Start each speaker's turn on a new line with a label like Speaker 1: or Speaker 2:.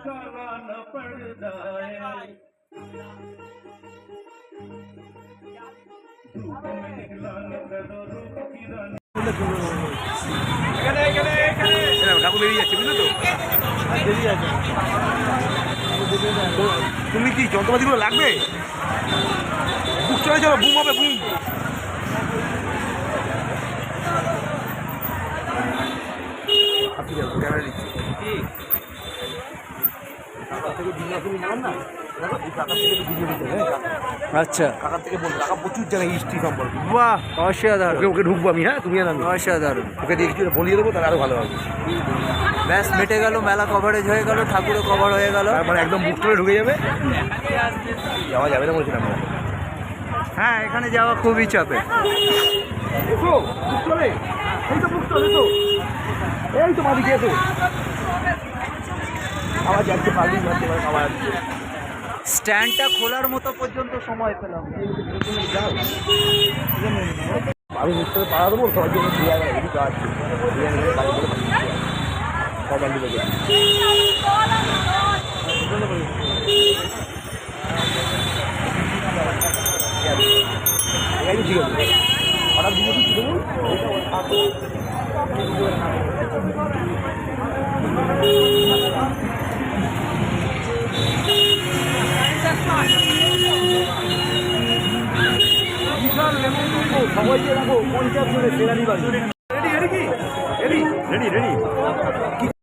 Speaker 1: काला न पड़ जाए, धूप में निकला न करो रूप की रानी।
Speaker 2: ঠাকুর বেরিয়ে যাচ্ছে বুঝলো তো তুমি কি যন্ত্রপাতিগুলো লাগবে বুক চলে যাবে বুম হবে বুম ক্যামেরা দিচ্ছি
Speaker 3: আচ্ছা,
Speaker 2: কাকার থেকে বলবো কাকা প্রচুর জায়গায় হিস্ট্রি সম্পর্কে
Speaker 3: বাহ, অসাধারণ,
Speaker 2: ওকে ঢুকবো আমি, হ্যাঁ তুমি আর আমি
Speaker 3: অসাধারণ।
Speaker 2: ওকে দিয়ে কিছু বলিয়ে দেবো তাহলে আরো ভালো হবে।
Speaker 3: ব্যাস মিটে গেল, মেলা কভারেজ হয়ে গেল, ঠাকুরও কভার হয়ে গেল।
Speaker 2: মানে একদম বুক করে ঢুকে যাবে, যাওয়া যাবে না বলছিলাম।
Speaker 3: হ্যাঁ, এখানে যাওয়া খুবই চাপে।
Speaker 2: এসো বুক চলে, এই তো বুক চলে, তো এই তো মাদিকে এসো, আবার যাচ্ছে পাল্টি যাচ্ছে আবার আসছে।
Speaker 3: স্ট্যান্ডটা খোলার মতো পর্যন্ত সময় পেলাম।
Speaker 2: আমি নিশ্চয় পাড়া দেবো সবার জন্য দিয়ে যাবে, এদিকে আসছে সব বান্ডি লেগে ঠিক আছে হঠাৎ দিয়ে দিচ্ছি দেবো। বিশাল লেমন সবাইকে রাখো 50 জনের সেরানি বাড়ি।